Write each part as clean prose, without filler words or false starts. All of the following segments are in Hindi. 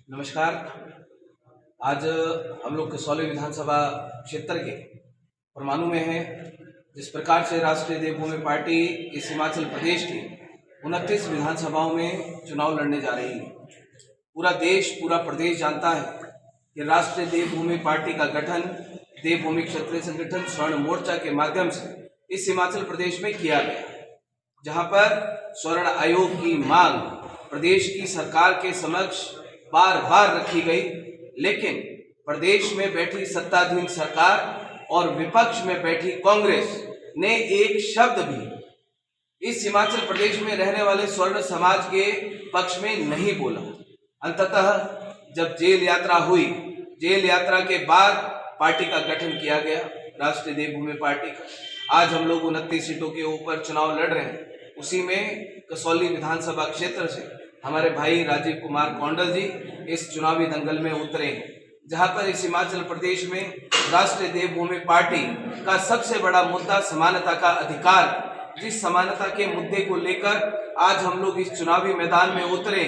नमस्कार। आज हम लोग कसौली विधानसभा क्षेत्र के परमाणु में हैं। जिस प्रकार से राष्ट्रीय देवभूमि पार्टी इस हिमाचल प्रदेश की 29 विधानसभाओं में चुनाव लड़ने जा रही है। पूरा देश, पूरा प्रदेश जानता है कि राष्ट्रीय देवभूमि पार्टी का गठन देवभूमि क्षेत्रीय संगठन स्वर्ण मोर्चा के माध्यम से इस हिमाचल प्रदेश में किया गया, जहां पर स्वर्ण आयोग की मांग प्रदेश की सरकार के समक्ष बार बार रखी गई, लेकिन प्रदेश में बैठी सत्ताधीन सरकार और विपक्ष में बैठी कांग्रेस ने एक शब्द भी इस हिमाचल प्रदेश में रहने वाले स्वर्ण समाज के पक्ष में नहीं बोला। अंततः जब जेल यात्रा हुई, जेल यात्रा के बाद पार्टी का गठन किया गया, राष्ट्रीय देवभूमि पार्टी का। आज हम लोग 29 सीटों के ऊपर चुनाव लड़ रहे हैं। उसी में कसौली विधानसभा क्षेत्र से हमारे भाई राजीव कुमार कौंडल जी इस चुनावी दंगल में उतरे, जहां पर इस हिमाचल प्रदेश में राष्ट्रीय देवभूमि पार्टी का सबसे बड़ा मुद्दा समानता का अधिकार, जिस समानता के मुद्दे को लेकर आज हम लोग इस चुनावी मैदान में उतरे।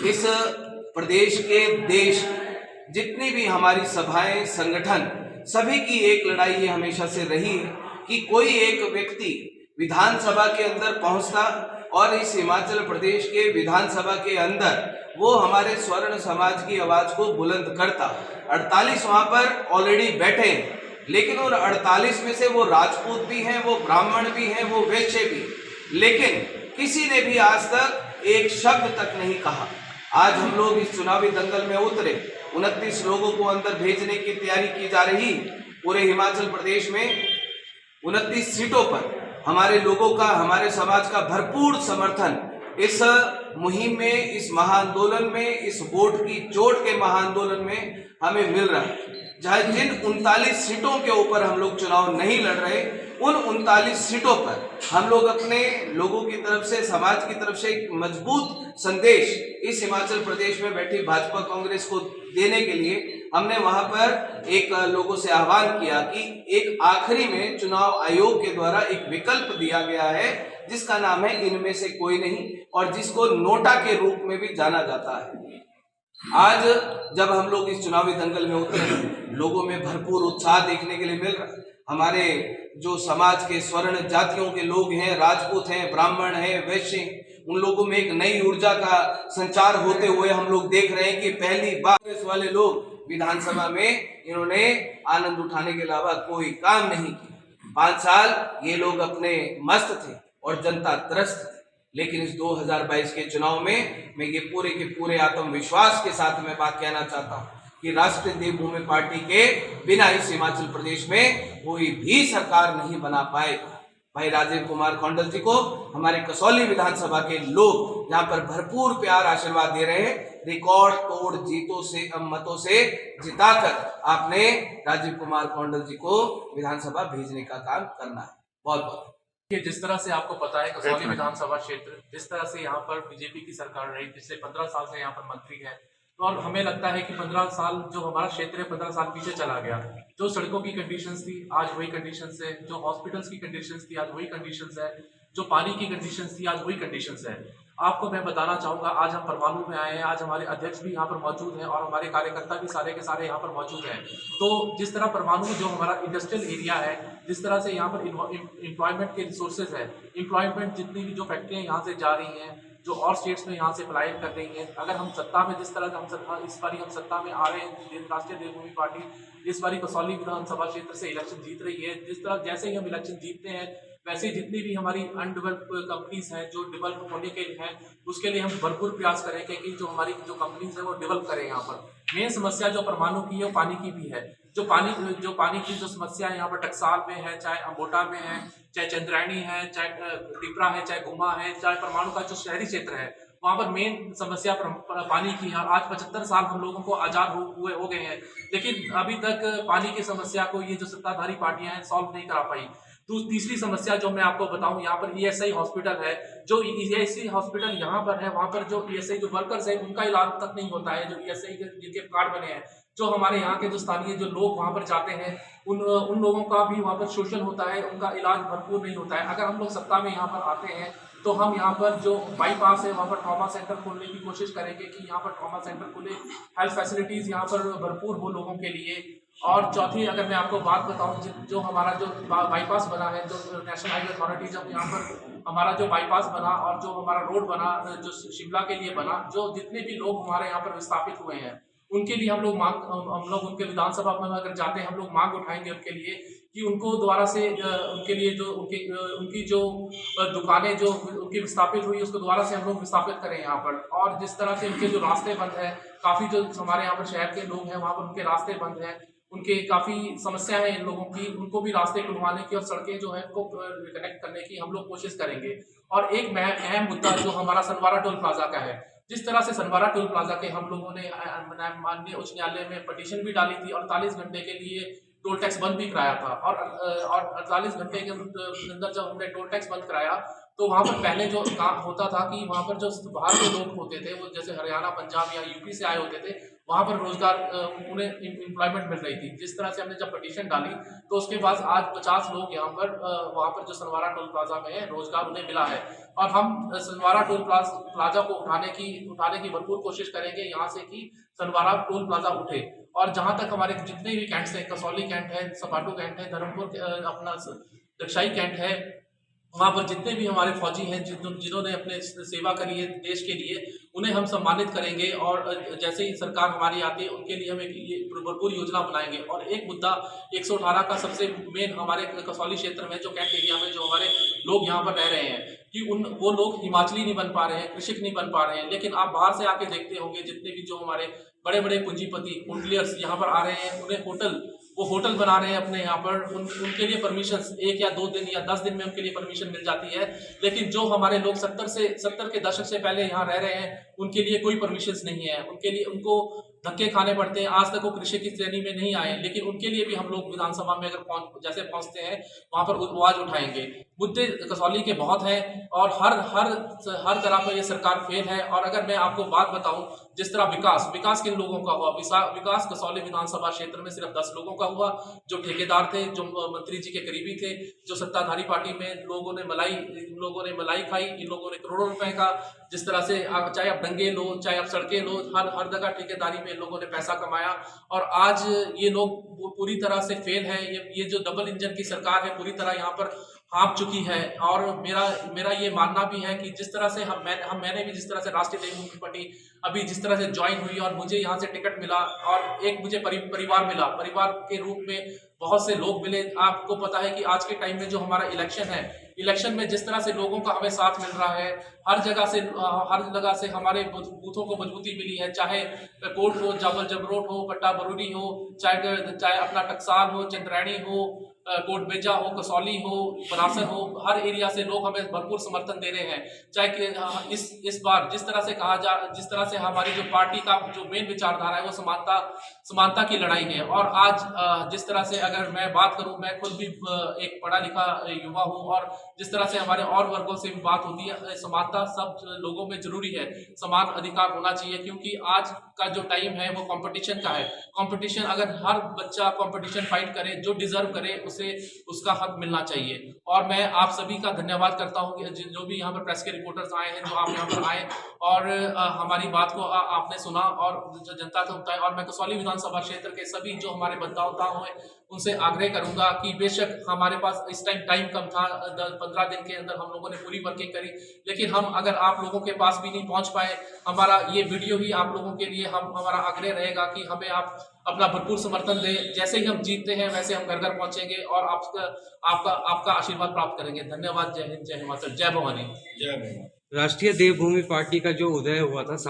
इस प्रदेश के देश जितनी भी हमारी सभाएं, संगठन, सभी की एक लड़ाई ये हमेशा से रही है कि कोई एक व्यक्ति विधानसभा के अंदर पहुंचता और इस हिमाचल प्रदेश के विधानसभा के अंदर वो हमारे स्वर्ण समाज की आवाज को बुलंद करता। 48 वहां पर ऑलरेडी बैठे हैं, लेकिन उन 48 में से वो राजपूत भी हैं, वो ब्राह्मण भी हैं, वो वैश्य भी, लेकिन किसी ने भी आज तक एक शब्द तक नहीं कहा। आज हम लोग इस चुनावी दंगल में उतरे, 29 लोगों को अंदर भेजने की तैयारी की जा रही। पूरे हिमाचल प्रदेश में 29 सीटों पर हमारे लोगों का, हमारे समाज का भरपूर समर्थन इस मुहिम में, इस महाआंदोलन में, इस वोट की चोट के महाआंदोलन में हमें मिल रहा है। जहां जिन 39 सीटों के ऊपर हम लोग चुनाव नहीं लड़ रहे, उन 39 सीटों पर हम लोग अपने लोगों की तरफ से, समाज की तरफ से एक मजबूत संदेश इस हिमाचल प्रदेश में बैठी भाजपा कांग्रेस को देने के लिए हमने वहां पर एक लोगों से आह्वान किया कि एक आखिरी में चुनाव आयोग के द्वारा एक विकल्प दिया गया है, जिसका नाम है इनमें से कोई नहीं, और जिसको नोटा के रूप में भी जाना जाता है। आज जब हम लोग इस चुनावी दंगल में उतरे, लोगों में भरपूर उत्साह देखने के लिए मिल रहा है। हमारे जो समाज के स्वर्ण जातियों के लोग हैं, राजपूत हैं, ब्राह्मण हैं, वैश्य, उन लोगों में एक नई ऊर्जा का संचार होते हुए हम लोग देख रहे हैं कि पहली बार कांग्रेस वाले लोग विधानसभा में इन्होंने आनंद उठाने के अलावा कोई काम नहीं किया। 5 साल ये लोग अपने मस्त थे और जनता त्रस्त थी, लेकिन इस 2022 के चुनाव में मैं ये पूरे के पूरे आत्मविश्वास के साथ मैं बात कहना चाहता हूँ कि राष्ट्रीय देवभूमि पार्टी के बिना इस हिमाचल प्रदेश में कोई भी सरकार नहीं बना पाएगा। भाई राजीव कुमार कौंडल जी को हमारे कसौली विधानसभा के लोग यहाँ पर भरपूर प्यार आशीर्वाद दे रहे हैं। रिकॉर्ड तोड़ जीतों से, मतों से जिताकर आपने राजीव कुमार कौंडल जी को विधानसभा भेजने का काम करना है। बहुत बहुत जिस तरह से आपको पता है कसौली विधानसभा क्षेत्र, जिस तरह से यहाँ पर बीजेपी की सरकार रही, पिछले 15 साल से यहाँ पर मंत्री है, तो और हमें लगता है कि 15 साल जो हमारा क्षेत्र है 15 साल पीछे चला गया। जो सड़कों की कंडीशंस थी आज वही कंडीशंस है, जो हॉस्पिटल्स की कंडीशंस थी आज वही कंडीशंस है, जो पानी की कंडीशंस थी आज वही कंडीशंस है। आपको मैं बताना चाहूँगा, आज हम परमाणु में आए हैं, आज हमारे अध्यक्ष भी यहाँ पर मौजूद हैं और हमारे कार्यकर्ता भी सारे के सारे यहाँ पर मौजूद हैं। तो जिस तरह परमाणु जो हमारा इंडस्ट्रियल एरिया है, जिस तरह से यहाँ पर एम्प्लॉयमेंट के रिसोर्सेज है, एम्प्लॉयमेंट जितनी भी जो फैक्ट्रियाँ यहाँ से जा रही हैं, जो और स्टेट्स में यहाँ से पलायन कर रही हैं, अगर हम सत्ता में, जिस तरह हम इस बारी हम सत्ता में आ रहे हैं, राष्ट्रीय देवभूमि पार्टी इस बारी कसौली विधानसभा क्षेत्र से इलेक्शन जीत रही है। जिस तरह जैसे ही हम इलेक्शन जीतते हैं, वैसे जितनी भी हमारी अनडेवलप्ड कंपनीज हैं जो डेवलप होने के हैं, उसके लिए हम भरपूर प्रयास करेंगे कि जो हमारी जो कंपनीज हैं वो डेवलप करें। यहाँ पर मेन समस्या जो परमाणु की है वो पानी की भी है। जो पानी की जो समस्या यहाँ पर टकसाल में है, चाहे अम्बोटा में है, चाहे चंद्रायणी है, चाहे टिपरा है, चाहे गुमा है, चाहे परमाणु का जो शहरी क्षेत्र है, वहाँ पर मेन समस्या पानी की है। आज 75 साल हम लोगों को आजाद हुए हो गए हैं, लेकिन अभी तक पानी की समस्या को ये जो सत्ताधारी पार्टियां हैं सॉल्व नहीं करा पाई। तो तीसरी समस्या जो मैं आपको बताऊं, यहाँ पर ईएसआई हॉस्पिटल है, जो ईएसआई हॉस्पिटल यहाँ पर है, वहाँ पर जो ईएसआई जो वर्कर्स है उनका इलाज तक नहीं होता है। जो ईएसआई के जिनके कार्ड बने हैं, जो हमारे यहाँ के जो स्थानीय जो लोग वहाँ पर जाते हैं, उन लोगों का भी वहाँ पर शोषण होता है, उनका इलाज भरपूर नहीं होता है। अगर हम लोग सत्ता में यहाँ पर आते हैं तो हम यहाँ पर जो बाईपास है वहाँ पर ट्रॉमा सेंटर खोलने की कोशिश करेंगे कि यहाँ पर ट्रॉमा सेंटर खुले, हेल्थ फैसिलिटीज़ यहाँ पर भरपूर हो लोगों के लिए। और चौथी अगर मैं आपको बात बताऊँ, जो हमारा जो बाईपास बना है, जो नेशनल हाईवे अथॉरिटी जब यहाँ पर हमारा जो बाईपास बना और जो हमारा रोड बना जो शिमला के लिए बना, जो जितने भी लोग हमारे यहाँ पर विस्थापित हुए हैं उनके लिए हम लोग उनके विधानसभा में अगर जाते हैं हम लोग मांग उठाएंगे उनके लिए कि उनको दोबारा से उनके लिए जो उनकी जो दुकानें जो उनकी विस्थापित हुई उसको दोबारा से हम लोग विस्थापित करें यहाँ पर। और जिस तरह से उनके जो रास्ते बंद हैं, काफ़ी जो हमारे यहाँ पर शहर के लोग हैं वहाँ पर उनके रास्ते बंद हैं, उनके काफ़ी समस्या है इन लोगों की, उनको भी रास्ते खुलवाने की और सड़कें जो है उनको कनेक्ट करने की हम लोग कोशिश करेंगे। और एक अहम मुद्दा जो हमारा सनवारा टोल प्लाजा का है, जिस तरह से सनवारा टोल प्लाजा के हम लोगों ने माननीय उच्च न्यायालय में पटिशन भी डाली थी और 48 घंटे के लिए टोल टैक्स बंद भी कराया था। और 48 घंटे के अंदर जब हमने टोल टैक्स बंद कराया तो वहाँ पर पहले जो काम होता था कि वहाँ पर जो बाहर के लोग होते थे, वो जैसे हरियाणा, पंजाब या यूपी से आए होते थे, वहाँ पर रोजगार उन्हें एम्प्लॉयमेंट मिल रही थी। जिस तरह से हमने जब पटिशन डाली तो उसके बाद आज 50 लोग यहाँ पर वहाँ पर जो सनवारा टोल प्लाजा में है रोजगार उन्हें मिला है। और हम सनवारा टोल प्लाजा को उठाने की भरपूर कोशिश करेंगे यहाँ से कि सनवारा टोल प्लाजा उठे। और जहाँ तक हमारे जितने भी कैंट्स हैं, कसौली कैंट है, सपाटू कैंट है, धर्मपुर अपना दक्षाई कैंट है, वहाँ पर जितने भी हमारे फौजी हैं जिन्होंने अपने सेवा करी है देश के लिए, उन्हें हम सम्मानित करेंगे। और जैसे ही सरकार हमारी आती है उनके लिए हम एक भरपूर योजना बनाएंगे। और एक मुद्दा 118 का सबसे मेन हमारे कसौली क्षेत्र में जो कैंट एरिया में जो हमारे लोग यहाँ पर रह रहे हैं कि वो लोग हिमाचली नहीं बन पा रहे हैं, कृषक नहीं बन पा रहे हैं। लेकिन आप बाहर से आके देखते होंगे जितने भी जो हमारे बड़े बड़े पूंजीपति होटलियर्स यहाँ पर आ रहे हैं, उन्हें वो होटल बना रहे हैं अपने यहाँ पर, उनके लिए परमिशन 1 या 2 दिन या 10 दिन में उनके लिए परमिशन मिल जाती है। लेकिन जो हमारे लोग 70 के दशक से पहले यहाँ रह रहे हैं उनके लिए कोई परमिशन नहीं है, उनके लिए उनको धक्के खाने पड़ते हैं। आज तक वो कृषि की श्रेणी में नहीं आए, लेकिन उनके लिए भी हम लोग विधानसभा में अगर जैसे पहुंचते हैं वहां पर आवाज उठाएंगे। मुद्दे कसौली के बहुत हैं और हर तरह पर ये सरकार फेल है। और अगर मैं आपको बात बताऊं, जिस तरह विकास किन लोगों का हुआ, विकास कसौली विधानसभा क्षेत्र में सिर्फ 10 लोगों का हुआ, जो ठेकेदार थे, जो मंत्री जी के करीबी थे, जो सत्ताधारी पार्टी में लोगों ने मलाई खाई। इन लोगों ने करोड़ों रुपए का, जिस तरह से चाहे आप दंगे लो, चाहे आप सड़कें लो, हर जगह ठेकेदारी में लोगों ने पैसा कमाया। और आज ये लोग पूरी तरह से फेल है। ये जो डबल इंजन की सरकार है पूरी तरह यहाँ पर हाँप चुकी है। और मेरा ये मानना भी है कि जिस तरह से मैंने भी जिस तरह से राष्ट्रीय देवभूमि पार्टी अभी जिस तरह से ज्वाइन हुई और मुझे यहाँ से टिकट मिला और एक मुझे परिवार मिला, परिवार के रूप में बहुत से लोग मिले। आपको पता है कि आज के टाइम में जो हमारा इलेक्शन में जिस तरह से लोगों का हमें साथ मिल रहा है, हर जगह से हमारे बूथों को मजबूती मिली है, चाहे कोट हो, जाबल जबरोट हो, पट्टा बरूरी हो, चाहे अपना टकसाल हो, चंद्रैनी हो, कोट बेजा हो, कसौली हो, बनासर हो, हर एरिया से लोग हमें भरपूर समर्थन दे रहे हैं। चाहे कि इस बार जिस तरह से हमारी जो पार्टी का जो मेन विचारधारा है वो समानता की लड़ाई है। और आज जिस तरह से अगर मैं बात करूं, मैं खुद भी एक पढ़ा लिखा युवा हूं और जिस तरह से हमारे और वर्गों से भी बात होती है, समानता सब लोगों में जरूरी है, समान अधिकार होना चाहिए। क्योंकि आज का जो टाइम है वो कंपटीशन का है। कंपटीशन, अगर हर बच्चा कंपटीशन फाइट करे, जो डिजर्व करे उसे उसका हक मिलना चाहिए। और मैं आप सभी का धन्यवाद करता हूं कि जो भी यहाँ पर प्रेस के रिपोर्टर्स आए हैं, जो आप यहाँ पर आए और हमारी बात को आपने सुना और जनता को बताया। और मैं कसौली विधानसभा क्षेत्र के सभी जो हमारे बंधुओं हैं उनसे आग्रह करूंगा कि बेशक हमारे पास इस टाइम कम था, 15 दिन के अंदर हम लोगों ने पूरी वर्किंग करी, लेकिन हम अगर आप लोगों के पास भी नहीं पहुंच पाए, हमारा ये वीडियो ही आप लोगों के लिए हमारा आग्रह रहेगा कि हमें आप अपना भरपूर समर्थन दें। जैसे ही हम जीतते हैं वैसे हम घर घर पहुंचेंगे और आपका आशीर्वाद प्राप्त करेंगे। धन्यवाद। जय हिंद, जय हिमाचल, जय भवानी। राष्ट्रीय देवभूमि पार्टी का जो उदय हुआ था